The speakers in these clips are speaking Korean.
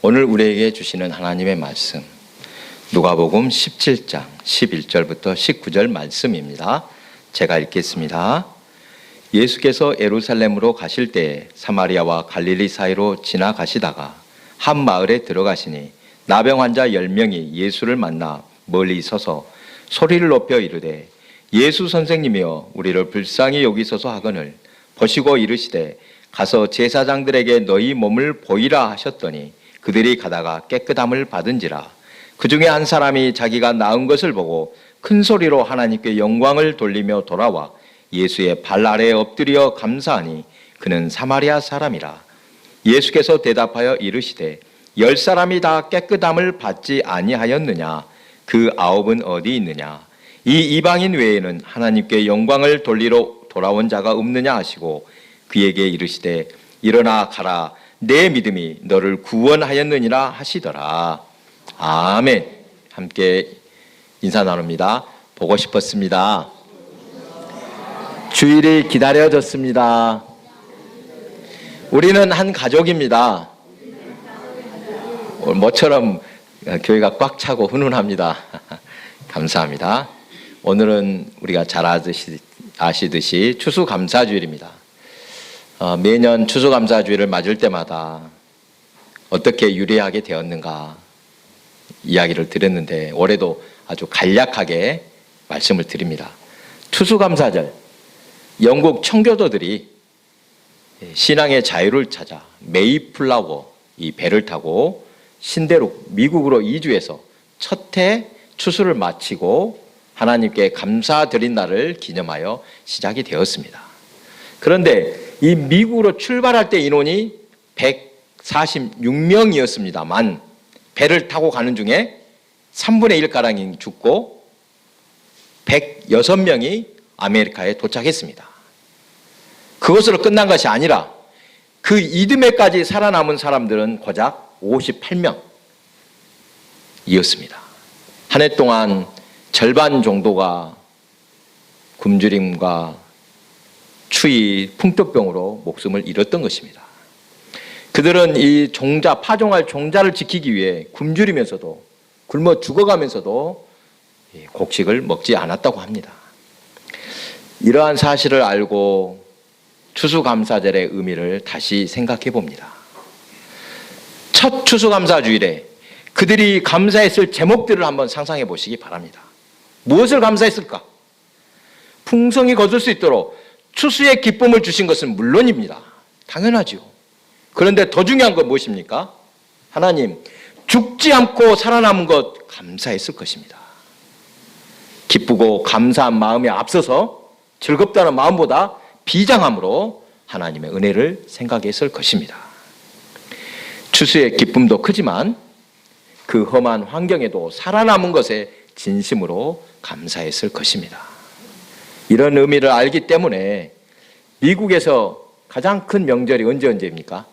오늘 우리에게 주시는 하나님의 말씀, 누가복음 17장 11절부터 19절 말씀입니다. 제가 읽겠습니다. 예수께서 예루살렘으로 가실 때에 사마리아와 갈릴리 사이로 지나가시다가 한 마을에 들어가시니 나병 환자 10명이 예수를 만나 멀리 서서 소리를 높여 이르되 예수 선생님이여 우리를 불쌍히 여기소서 하거늘 보시고 이르시되 가서 제사장들에게 너희 몸을 보이라 하셨더니 그들이 가다가 깨끗함을 받은지라. 그 중에 한 사람이 자기가 나은 것을 보고 큰 소리로 하나님께 영광을 돌리며 돌아와 예수의 발 아래에 엎드려 감사하니 그는 사마리아 사람이라. 예수께서 대답하여 이르시되 10사람이 다 깨끗함을 받지 아니하였느냐? 그 9은 어디 있느냐? 이 이방인 외에는 하나님께 영광을 돌리러 돌아온 자가 없느냐 하시고 그에게 이르시되 일어나 가라, 내 믿음이 너를 구원하였느니라 하시더라. 아멘. 함께 인사 나눕니다. 보고 싶었습니다. 주일이 기다려졌습니다. 우리는 한 가족입니다. 모처럼 교회가 꽉 차고 훈훈합니다. 감사합니다. 오늘은 우리가 잘 아시듯이 추수감사주일입니다. 매년 추수감사주일을 맞을 때마다 어떻게 유래하게 되었는가 이야기를 드렸는데 올해도 아주 간략하게 말씀을 드립니다. 추수감사절, 영국 청교도들이 신앙의 자유를 찾아 메이플라워 이 배를 타고 신대륙 미국으로 이주해서 첫 해 추수를 마치고 하나님께 감사드린 날을 기념하여 시작이 되었습니다. 그런데 이 미국으로 출발할 때 인원이 146명이었습니다만 배를 타고 가는 중에 3분의 1가량이 죽고 106명이 아메리카에 도착했습니다. 그것으로 끝난 것이 아니라 그 이듬해까지 살아남은 사람들은 고작 58명이었습니다. 한 해 동안 절반 정도가 굶주림과 추위, 풍토병으로 목숨을 잃었던 것입니다. 그들은 이 파종할 종자를 지키기 위해 굶주리면서도 굶어 죽어가면서도 곡식을 먹지 않았다고 합니다. 이러한 사실을 알고 추수감사절의 의미를 다시 생각해 봅니다. 첫 추수감사주일에 그들이 감사했을 제목들을 한번 상상해 보시기 바랍니다. 무엇을 감사했을까? 풍성이 거둘 수 있도록 추수의 기쁨을 주신 것은 물론입니다. 당연하죠. 그런데 더 중요한 건 무엇입니까? 하나님, 죽지 않고 살아남은 것 감사했을 것입니다. 기쁘고 감사한 마음에 앞서서 즐겁다는 마음보다 비장함으로 하나님의 은혜를 생각했을 것입니다. 추수의 기쁨도 크지만 그 험한 환경에도 살아남은 것에 진심으로 감사했을 것입니다. 이런 의미를 알기 때문에 미국에서 가장 큰 명절이 언제입니까?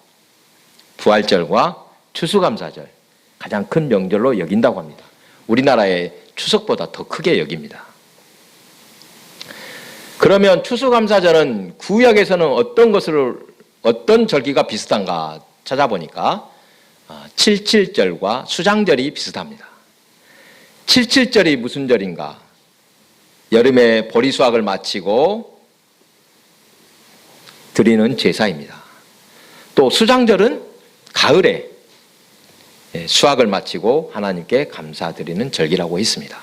부활절과 추수감사절, 가장 큰 명절로 여긴다고 합니다. 우리나라의 추석보다 더 크게 여깁니다. 그러면 추수감사절은 구약에서는 어떤 절기가 비슷한가 찾아보니까 77절과 수장절이 비슷합니다. 77절이 무슨 절인가? 여름에 보리 수확을 마치고 드리는 제사입니다. 또 수장절은 가을에 수확을 마치고 하나님께 감사드리는 절기라고 했습니다.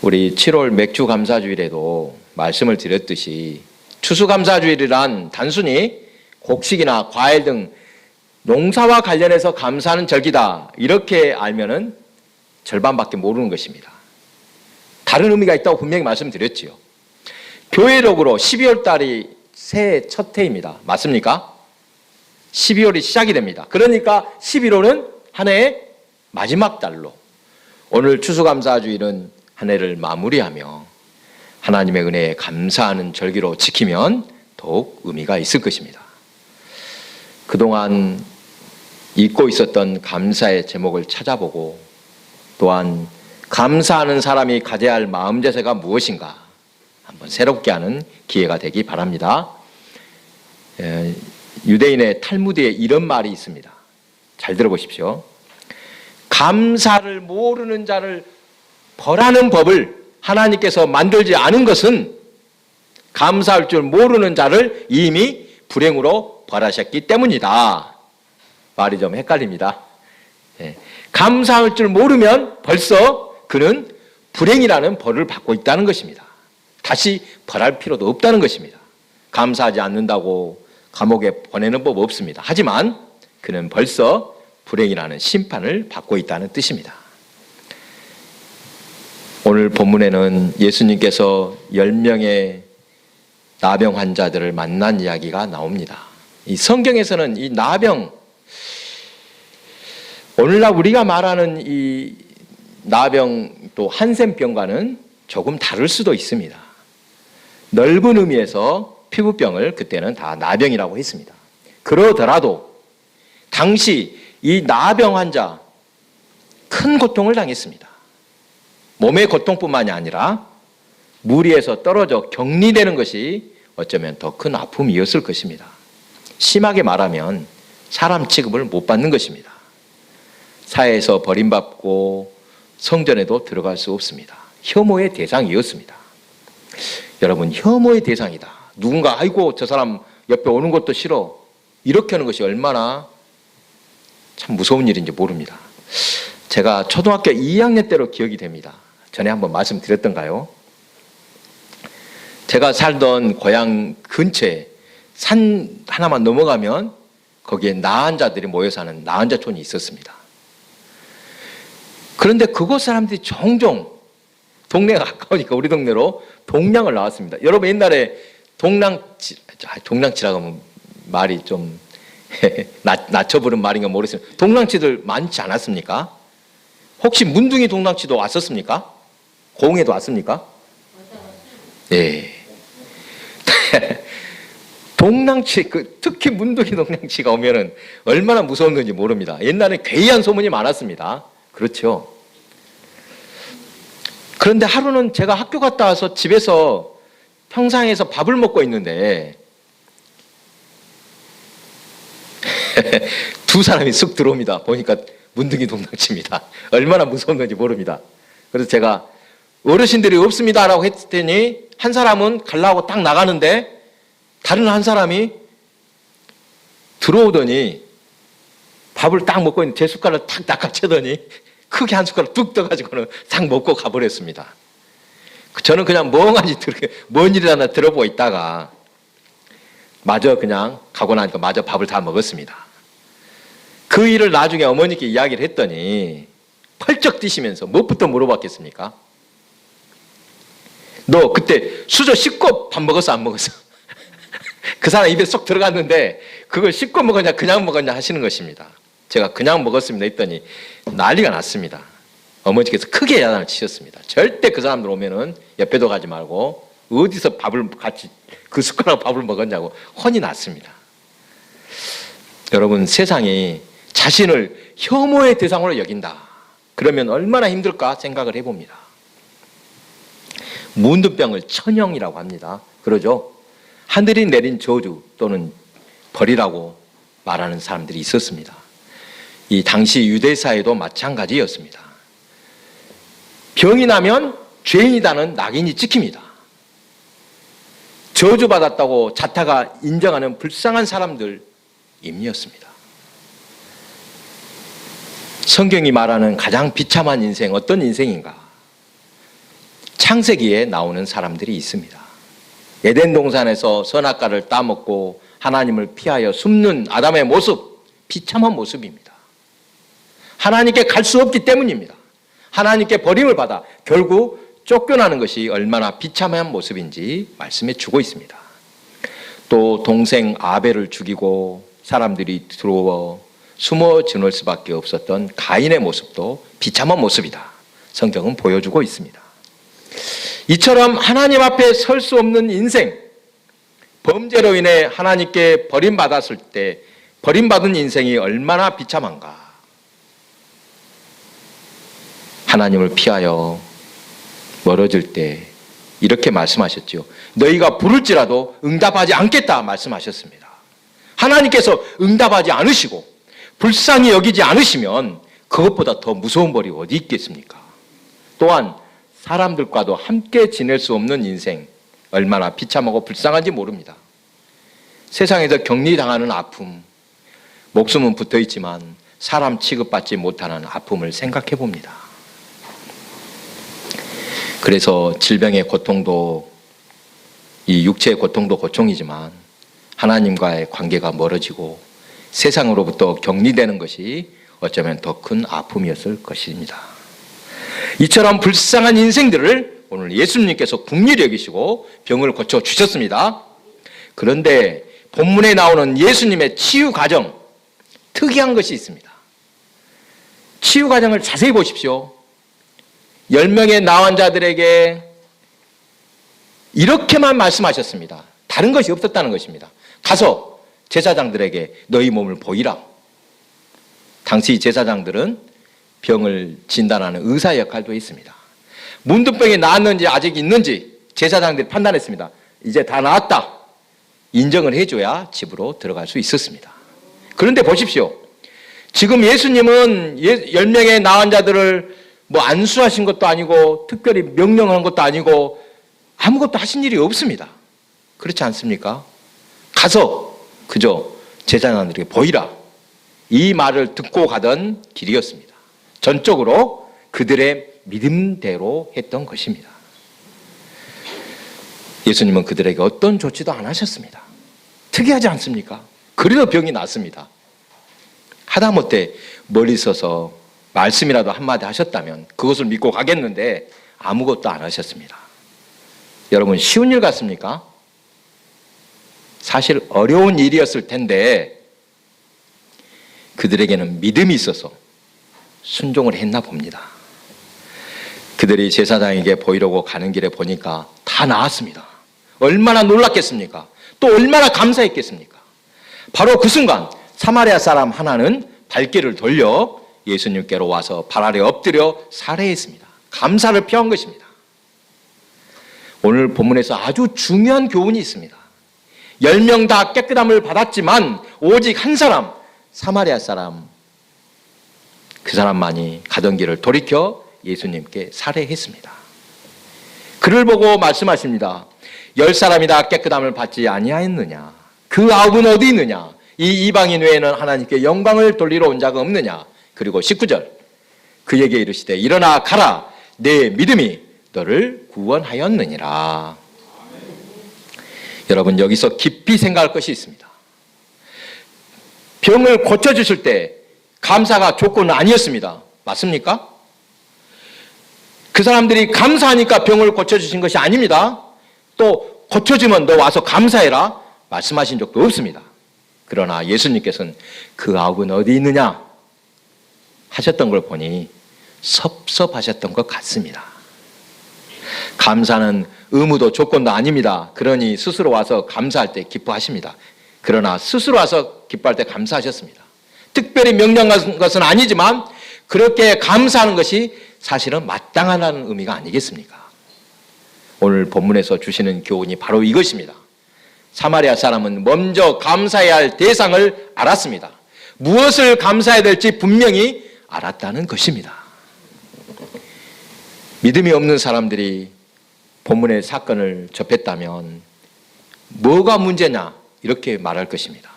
우리 7월 맥주 감사주일에도 말씀을 드렸듯이 추수감사주일이란 단순히 곡식이나 과일 등 농사와 관련해서 감사하는 절기다 이렇게 알면은 절반밖에 모르는 것입니다. 다른 의미가 있다고 분명히 말씀드렸지요. 교회력으로 12월 달이 새해 첫 해입니다. 맞습니까? 12월이 시작이 됩니다. 그러니까 11월은 한 해의 마지막 달로 오늘 추수감사주일은 한 해를 마무리하며 하나님의 은혜에 감사하는 절기로 지키면 더욱 의미가 있을 것입니다. 그동안 잊고 있었던 감사의 제목을 찾아보고 또한 감사하는 사람이 가져야 할 마음 자세가 무엇인가 한번 새롭게 하는 기회가 되기 바랍니다. 유대인의 탈무드에 이런 말이 있습니다. 잘 들어보십시오. 감사를 모르는 자를 벌하는 법을 하나님께서 만들지 않은 것은 감사할 줄 모르는 자를 이미 불행으로 벌하셨기 때문이다. 말이 좀 헷갈립니다. 감사할 줄 모르면 벌써 그는 불행이라는 벌을 받고 있다는 것입니다. 다시 벌할 필요도 없다는 것입니다. 감사하지 않는다고 감옥에 보내는 법 없습니다. 하지만 그는 벌써 불행이라는 심판을 받고 있다는 뜻입니다. 오늘 본문에는 예수님께서 10명의 나병 환자들을 만난 이야기가 나옵니다. 이 성경에서는 이 나병, 오늘날 우리가 말하는 이 나병 또 한센병과는 조금 다를 수도 있습니다. 넓은 의미에서 피부병을 그때는 다 나병이라고 했습니다. 그러더라도 당시 이 나병 환자 큰 고통을 당했습니다. 몸의 고통뿐만이 아니라 무리에서 떨어져 격리되는 것이 어쩌면 더 큰 아픔이었을 것입니다. 심하게 말하면 사람 취급을 못 받는 것입니다. 사회에서 버림받고 성전에도 들어갈 수 없습니다. 혐오의 대상이었습니다. 여러분, 혐오의 대상이다. 누군가 아이고 저 사람 옆에 오는 것도 싫어. 이렇게 하는 것이 얼마나 참 무서운 일인지 모릅니다. 제가 초등학교 2학년 때로 기억이 됩니다. 전에 한번 말씀드렸던가요? 제가 살던 고향 근처에 산 하나만 넘어가면 거기에 나환자들이 모여 사는 나환자촌이 있었습니다. 그런데 그곳 사람들이 종종 동네가 가까우니까 우리 동네로 동량을 나왔습니다. 여러분 옛날에 동량치라고 하면 말이 좀 낮춰 부른 말인가 모르겠어요. 동랑치들 많지 않았습니까? 혹시 문둥이 동랑치도 왔었습니까? 고흥에도 왔습니까? 네. 동랑치, 특히 문둥이 동랑치가 오면은 얼마나 무서운 건지 모릅니다. 옛날에 괴이한 소문이 많았습니다. 그렇죠. 그런데 하루는 제가 학교 갔다 와서 집에서 평상에서 밥을 먹고 있는데 두 사람이 쑥 들어옵니다. 보니까 문둥이 동랑치입니다. 얼마나 무서운 건지 모릅니다. 그래서 제가 어르신들이 없습니다라고 했더니 한 사람은 가려고 딱 나가는데 다른 한 사람이 들어오더니 밥을 딱 먹고 있는 제 숟가락을 탁 낚아채더니 크게 한 숟가락 뚝 떠가지고는 딱 먹고 가버렸습니다. 저는 그냥 멍하니 뭔 일이나 들어보고 있다가 마저 그냥 가고 나니까 마저 밥을 다 먹었습니다. 그 일을 나중에 어머니께 이야기를 했더니 펄쩍 뛰시면서 무엇부터 물어봤겠습니까? 너 그때 수저 씻고 밥 먹었어 안 먹었어? 그 사람 입에 쏙 들어갔는데 그걸 씻고 먹었냐 그냥 먹었냐 하시는 것입니다. 제가 그냥 먹었습니다 했더니 난리가 났습니다. 어머니께서 크게 야단을 치셨습니다. 절대 그 사람들 오면은 옆에도 가지 말고 어디서 밥을 같이 그 숟가락 밥을 먹었냐고 혼이 났습니다. 여러분 세상이 자신을 혐오의 대상으로 여긴다. 그러면 얼마나 힘들까 생각을 해봅니다. 문둥병을 천형이라고 합니다. 그러죠? 하늘이 내린 저주 또는 벌이라고 말하는 사람들이 있었습니다. 이 당시 유대사회도 마찬가지였습니다. 병이 나면 죄인이다는 낙인이 찍힙니다. 저주받았다고 자타가 인정하는 불쌍한 사람들임이었습니다. 성경이 말하는 가장 비참한 인생 어떤 인생인가? 창세기에 나오는 사람들이 있습니다. 에덴 동산에서 선악과를 따먹고 하나님을 피하여 숨는 아담의 모습, 비참한 모습입니다. 하나님께 갈 수 없기 때문입니다. 하나님께 버림을 받아 결국 쫓겨나는 것이 얼마나 비참한 모습인지 말씀해 주고 있습니다. 또 동생 아벨을 죽이고 사람들이 들어와 숨어 지낼 수밖에 없었던 가인의 모습도 비참한 모습이다. 성경은 보여주고 있습니다. 이처럼 하나님 앞에 설 수 없는 인생, 범죄로 인해 하나님께 버림받았을 때 버림받은 인생이 얼마나 비참한가. 하나님을 피하여 멀어질 때 이렇게 말씀하셨죠. 너희가 부를지라도 응답하지 않겠다 말씀하셨습니다. 하나님께서 응답하지 않으시고 불쌍히 여기지 않으시면 그것보다 더 무서운 벌이 어디 있겠습니까? 또한 사람들과도 함께 지낼 수 없는 인생, 얼마나 비참하고 불쌍한지 모릅니다. 세상에서 격리당하는 아픔, 목숨은 붙어 있지만 사람 취급받지 못하는 아픔을 생각해 봅니다. 그래서 질병의 고통도, 이 육체의 고통도 고통이지만 하나님과의 관계가 멀어지고 세상으로부터 격리되는 것이 어쩌면 더 큰 아픔이었을 것입니다. 이처럼 불쌍한 인생들을 오늘 예수님께서 긍휼히 여기시고 병을 고쳐주셨습니다. 그런데 본문에 나오는 예수님의 치유 과정, 특이한 것이 있습니다. 치유 과정을 자세히 보십시오. 10명의 나환자들에게 이렇게만 말씀하셨습니다. 다른 것이 없었다는 것입니다. 가서 제사장들에게 너희 몸을 보이라. 당시 제사장들은 병을 진단하는 의사 역할도 있습니다. 문둥병이 나았는지 아직 있는지 제사장들이 판단했습니다. 이제 다 나았다. 인정을 해줘야 집으로 들어갈 수 있었습니다. 그런데 보십시오. 지금 예수님은 10명의 나은 자들을 안수하신 것도 아니고 특별히 명령한 것도 아니고 아무것도 하신 일이 없습니다. 그렇지 않습니까? 가서 그저 제사장들에게 보이라. 이 말을 듣고 가던 길이었습니다. 전적으로 그들의 믿음대로 했던 것입니다. 예수님은 그들에게 어떤 조치도 안 하셨습니다. 특이하지 않습니까? 그래도 병이 났습니다. 하다못해 멀리 서서 말씀이라도 한마디 하셨다면 그것을 믿고 가겠는데 아무것도 안 하셨습니다. 여러분, 쉬운 일 같습니까? 사실 어려운 일이었을 텐데 그들에게는 믿음이 있어서 순종을 했나 봅니다. 그들이 제사장에게 보이려고 가는 길에 보니까 다 나았습니다. 얼마나 놀랐겠습니까? 또 얼마나 감사했겠습니까? 바로 그 순간 사마리아 사람 하나는 발길을 돌려 예수님께로 와서 발 아래 엎드려 살해했습니다. 감사를 표한 것입니다. 오늘 본문에서 아주 중요한 교훈이 있습니다. 10명 다 깨끗함을 받았지만 오직 한 사람, 사마리아 사람, 그 사람만이 가던 길을 돌이켜 예수님께 살해했습니다. 그를 보고 말씀하십니다. 10사람이 다 깨끗함을 받지 아니하였느냐? 그 9은 어디 있느냐? 이 이방인 외에는 하나님께 영광을 돌리러 온 자가 없느냐? 그리고 19절 그에게 이르시되 일어나 가라. 내 믿음이 너를 구원하였느니라. 여러분, 여기서 깊이 생각할 것이 있습니다. 병을 고쳐주실 때 감사가 조건은 아니었습니다. 맞습니까? 그 사람들이 감사하니까 병을 고쳐주신 것이 아닙니다. 또 고쳐주면 너 와서 감사해라 말씀하신 적도 없습니다. 그러나 예수님께서는 그 9은 어디 있느냐 하셨던 걸 보니 섭섭하셨던 것 같습니다. 감사는 의무도 조건도 아닙니다. 그러니 스스로 와서 감사할 때 기뻐하십니다. 그러나 스스로 와서 기뻐할 때 감사하셨습니다. 특별히 명령한 것은 아니지만 그렇게 감사하는 것이 사실은 마땅하다는 의미가 아니겠습니까? 오늘 본문에서 주시는 교훈이 바로 이것입니다. 사마리아 사람은 먼저 감사해야 할 대상을 알았습니다. 무엇을 감사해야 될지 분명히 알았다는 것입니다. 믿음이 없는 사람들이 본문의 사건을 접했다면 뭐가 문제냐 이렇게 말할 것입니다.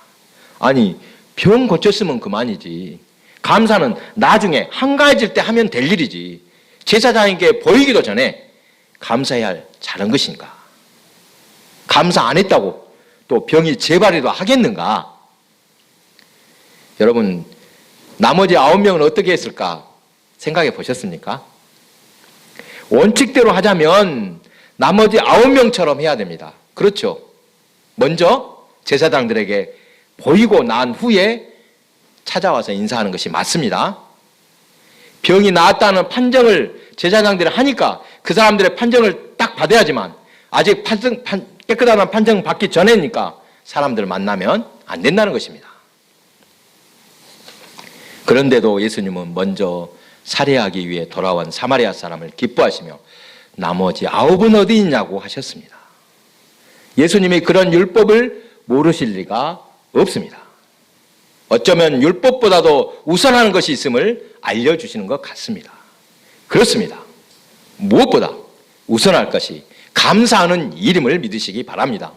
아니, 병 고쳤으면 그만이지. 감사는 나중에 한가해질 때 하면 될 일이지. 제사장에게 보이기도 전에 감사해야 할 잘한 것인가? 감사 안 했다고 또 병이 재발이도 하겠는가? 여러분, 나머지 9명은 어떻게 했을까 생각해 보셨습니까? 원칙대로 하자면 나머지 9명처럼 해야 됩니다. 그렇죠? 먼저 제사장들에게 보이고 난 후에 찾아와서 인사하는 것이 맞습니다. 병이 나았다는 판정을 제사장들이 하니까 그 사람들의 판정을 딱 받아야지만 아직 깨끗하다는 판정 받기 전에니까 사람들 만나면 안 된다는 것입니다. 그런데도 예수님은 먼저 살해하기 위해 돌아온 사마리아 사람을 기뻐하시며 나머지 9은 어디 있냐고 하셨습니다. 예수님이 그런 율법을 모르실 리가 없습니다. 어쩌면 율법보다도 우선하는 것이 있음을 알려주시는 것 같습니다. 그렇습니다. 무엇보다 우선할 것이 감사하는 일임을 믿으시기 바랍니다.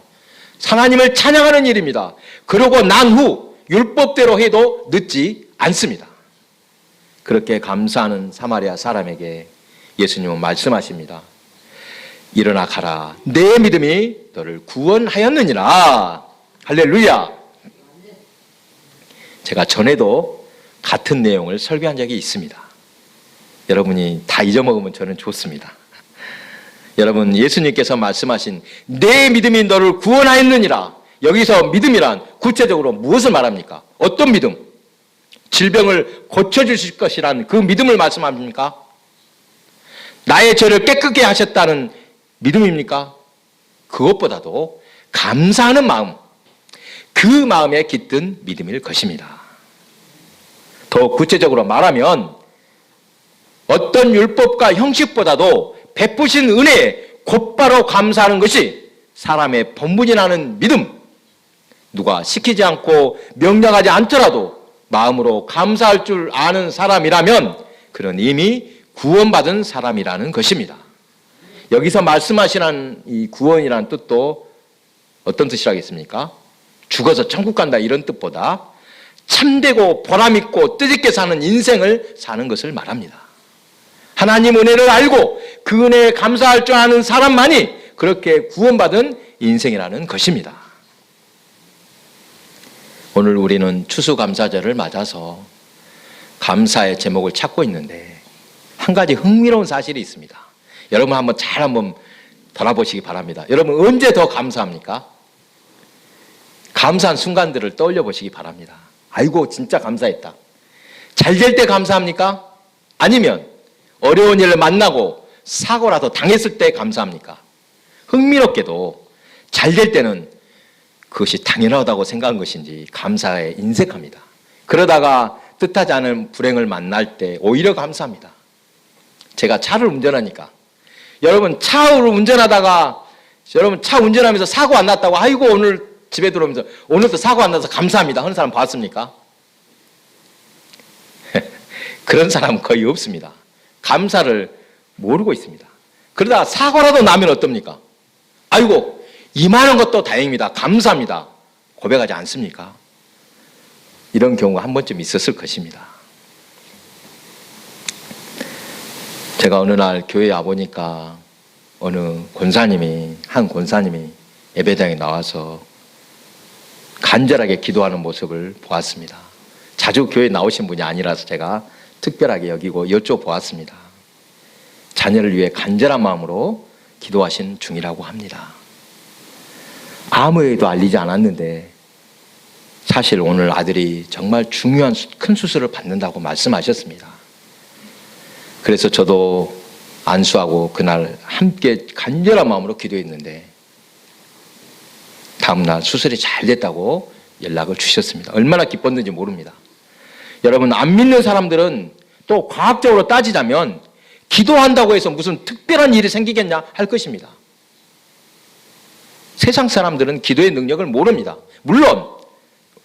하나님을 찬양하는 일입니다. 그러고 난 후 율법대로 해도 늦지 않습니다. 그렇게 감사하는 사마리아 사람에게 예수님은 말씀하십니다. 일어나 가라. 내 믿음이 너를 구원하였느니라. 할렐루야. 제가 전에도 같은 내용을 설교한 적이 있습니다. 여러분이 다 잊어먹으면 저는 좋습니다. 여러분, 예수님께서 말씀하신 내 믿음이 너를 구원하였느니라. 여기서 믿음이란 구체적으로 무엇을 말합니까? 어떤 믿음? 질병을 고쳐주실 것이란 그 믿음을 말씀합니까? 나의 죄를 깨끗게 하셨다는 믿음입니까? 그것보다도 감사하는 마음, 그 마음에 깃든 믿음일 것입니다. 더 구체적으로 말하면 어떤 율법과 형식보다도 베푸신 은혜에 곧바로 감사하는 것이 사람의 본분이 나는 믿음. 누가 시키지 않고 명령하지 않더라도 마음으로 감사할 줄 아는 사람이라면 그는 이미 구원받은 사람이라는 것입니다. 여기서 말씀하시는 이 구원이라는 뜻도 어떤 뜻이라겠습니까? 죽어서 천국 간다 이런 뜻보다 참되고 보람있고 뜻있게 사는 인생을 사는 것을 말합니다. 하나님 은혜를 알고 그 은혜에 감사할 줄 아는 사람만이 그렇게 구원받은 인생이라는 것입니다. 오늘 우리는 추수감사절을 맞아서 감사의 제목을 찾고 있는데 한 가지 흥미로운 사실이 있습니다. 여러분 한번 돌아보시기 바랍니다. 여러분 언제 더 감사합니까? 감사한 순간들을 떠올려 보시기 바랍니다. 아이고 진짜 감사했다. 잘 될 때 감사합니까? 아니면 어려운 일을 만나고 사고라도 당했을 때 감사합니까? 흥미롭게도 잘 될 때는 그것이 당연하다고 생각한 것인지 감사에 인색합니다. 그러다가 뜻하지 않은 불행을 만날 때 오히려 감사합니다. 제가 차를 운전하니까 여러분 차를 운전하다가 여러분 차 운전하면서 사고 안 났다고 아이고 오늘 집에 들어오면서 오늘도 사고 안 나서 감사합니다 하는 사람 봤습니까? 그런 사람은 거의 없습니다. 감사를 모르고 있습니다. 그러다가 사고라도 나면 어떻습니까? 아이고 이만한 것도 다행입니다. 감사합니다. 고백하지 않습니까? 이런 경우가 한 번쯤 있었을 것입니다. 제가 어느 날 교회에 와보니까 한 권사님이 예배당에 나와서 간절하게 기도하는 모습을 보았습니다. 자주 교회에 나오신 분이 아니라서 제가 특별하게 여기고 여쭤보았습니다. 자녀를 위해 간절한 마음으로 기도하신 중이라고 합니다. 아무에게도 알리지 않았는데 사실 오늘 아들이 정말 중요한 큰 수술을 받는다고 말씀하셨습니다. 그래서 저도 안수하고 그날 함께 간절한 마음으로 기도했는데 다음날 수술이 잘 됐다고 연락을 주셨습니다. 얼마나 기뻤는지 모릅니다. 여러분 안 믿는 사람들은 또 과학적으로 따지자면 기도한다고 해서 무슨 특별한 일이 생기겠냐 할 것입니다. 세상 사람들은 기도의 능력을 모릅니다. 물론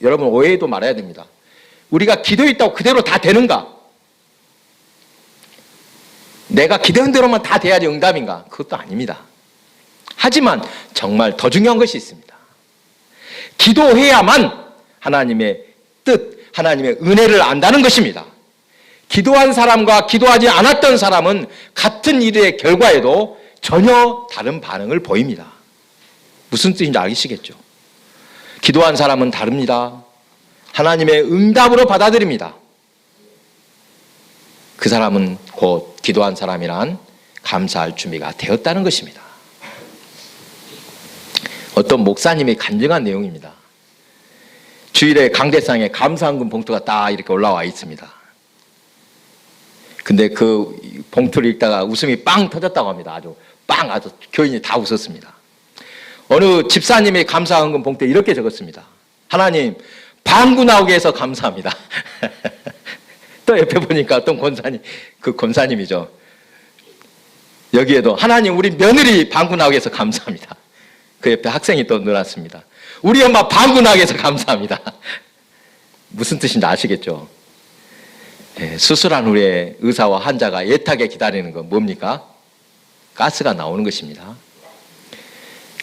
여러분 오해도 말아야 됩니다. 우리가 기도했다고 그대로 다 되는가? 내가 기도한 대로만 다 돼야지 응답인가? 그것도 아닙니다. 하지만 정말 더 중요한 것이 있습니다. 기도해야만 하나님의 뜻, 하나님의 은혜를 안다는 것입니다. 기도한 사람과 기도하지 않았던 사람은 같은 일의 결과에도 전혀 다른 반응을 보입니다. 무슨 뜻인지 아시겠죠? 기도한 사람은 다릅니다. 하나님의 응답으로 받아들입니다. 그 사람은 곧 기도한 사람이란 감사할 준비가 되었다는 것입니다. 어떤 목사님이 간증한 내용입니다. 주일에 강대상에 감사헌금 봉투가 딱 이렇게 올라와 있습니다. 근데 그 봉투를 읽다가 웃음이 빵 터졌다고 합니다. 아주 교인이 다 웃었습니다. 어느 집사님이 감사헌금 봉투에 이렇게 적었습니다. 하나님, 방구 나오게 해서 감사합니다. 또 옆에 보니까 어떤 권사님이죠. 여기에도 하나님, 우리 며느리 방구 나오게 해서 감사합니다. 그 옆에 학생이 또 늘었습니다. 우리 엄마 방구 나오게 해서 감사합니다. 무슨 뜻인지 아시겠죠? 수술한 후에 의사와 환자가 애타게 기다리는 건 뭡니까? 가스가 나오는 것입니다.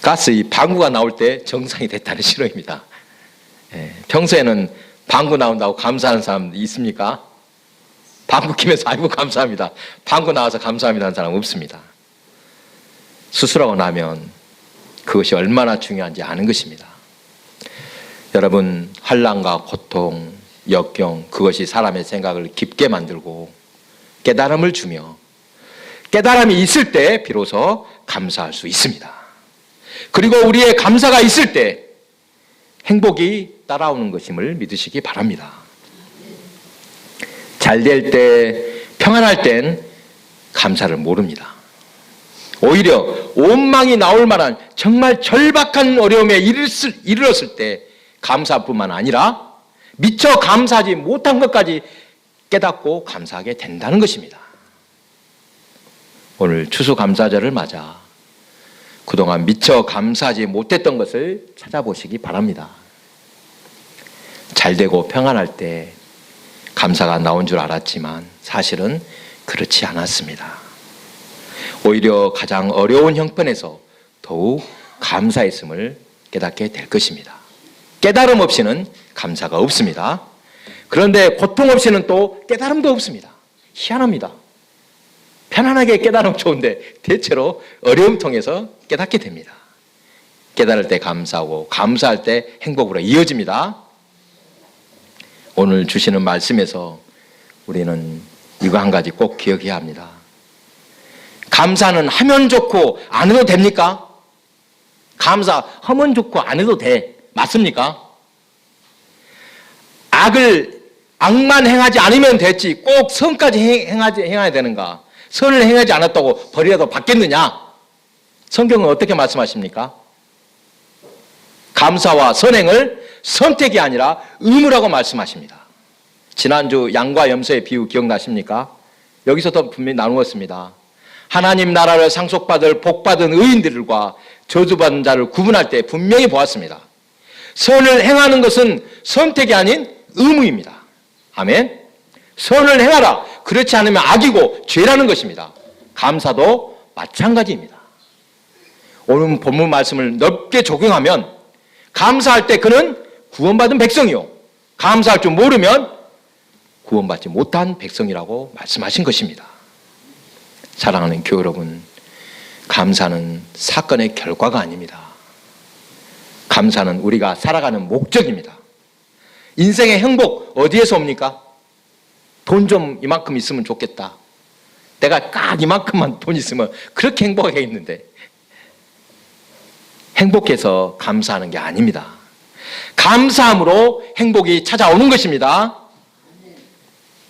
가스, 이 방구가 나올 때 정상이 됐다는 신호입니다. 평소에는 방구 나온다고 감사하는 사람 있습니까? 방구 끼면서 아이고 감사합니다. 방구 나와서 감사합니다 하는 사람 없습니다. 수술하고 나면 그것이 얼마나 중요한지 아는 것입니다. 여러분, 환난과 고통, 역경, 그것이 사람의 생각을 깊게 만들고 깨달음을 주며 깨달음이 있을 때 비로소 감사할 수 있습니다. 그리고 우리의 감사가 있을 때 행복이 따라오는 것임을 믿으시기 바랍니다. 잘 될 때, 평안할 땐 감사를 모릅니다. 오히려 원망이 나올 만한 정말 절박한 어려움에 이르렀을 때 감사뿐만 아니라 미처 감사하지 못한 것까지 깨닫고 감사하게 된다는 것입니다. 오늘 추수감사절을 맞아 그동안 미처 감사하지 못했던 것을 찾아보시기 바랍니다. 잘되고 평안할 때 감사가 나온 줄 알았지만 사실은 그렇지 않았습니다. 오히려 가장 어려운 형편에서 더욱 감사했음을 깨닫게 될 것입니다. 깨달음 없이는 감사가 없습니다. 그런데 고통 없이는 또 깨달음도 없습니다. 희한합니다. 편안하게 깨달으면 좋은데 대체로 어려움 통해서 깨닫게 됩니다. 깨달을 때 감사하고 감사할 때 행복으로 이어집니다. 오늘 주시는 말씀에서 우리는 이거 한 가지 꼭 기억해야 합니다. 감사는 하면 좋고 안 해도 됩니까? 감사 하면 좋고 안 해도 돼. 맞습니까? 악만 행하지 않으면 됐지 꼭 선까지 행해야 되는가? 선을 행하지 않았다고 벌이라도 받겠느냐? 성경은 어떻게 말씀하십니까? 감사와 선행을 선택이 아니라 의무라고 말씀하십니다. 지난주 양과 염소의 비유 기억나십니까? 여기서도 분명히 나누었습니다. 하나님 나라를 상속받을 복받은 의인들과 저주받은 자를 구분할 때 분명히 보았습니다. 선을 행하는 것은 선택이 아닌 의무입니다. 아멘. 선을 행하라. 그렇지 않으면 악이고 죄라는 것입니다. 감사도 마찬가지입니다. 오늘 본문 말씀을 넓게 적용하면 감사할 때 그는 구원받은 백성이요, 감사할 줄 모르면 구원받지 못한 백성이라고 말씀하신 것입니다. 사랑하는 교회 여러분, 감사는 사건의 결과가 아닙니다. 감사는 우리가 살아가는 목적입니다. 인생의 행복 어디에서 옵니까? 돈 좀 이만큼 있으면 좋겠다. 내가 딱 이만큼만 돈 있으면 그렇게 행복하겠는데 행복해서 감사하는 게 아닙니다. 감사함으로 행복이 찾아오는 것입니다.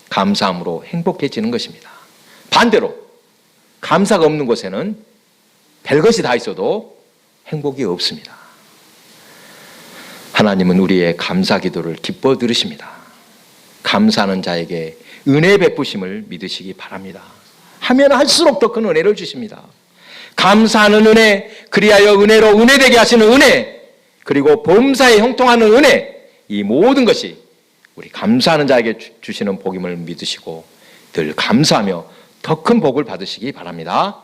감사함으로 행복해지는 것입니다. 반대로 감사가 없는 곳에는 별것이 다 있어도 행복이 없습니다. 하나님은 우리의 감사 기도를 기뻐 들으십니다. 감사하는 자에게 은혜 베푸심을 믿으시기 바랍니다. 하면 할수록 더 큰 은혜를 주십니다. 감사하는 은혜, 그리하여 은혜로 은혜되게 하시는 은혜, 그리고 범사에 형통하는 은혜, 이 모든 것이 우리 감사하는 자에게 주시는 복임을 믿으시고 늘 감사하며 더 큰 복을 받으시기 바랍니다.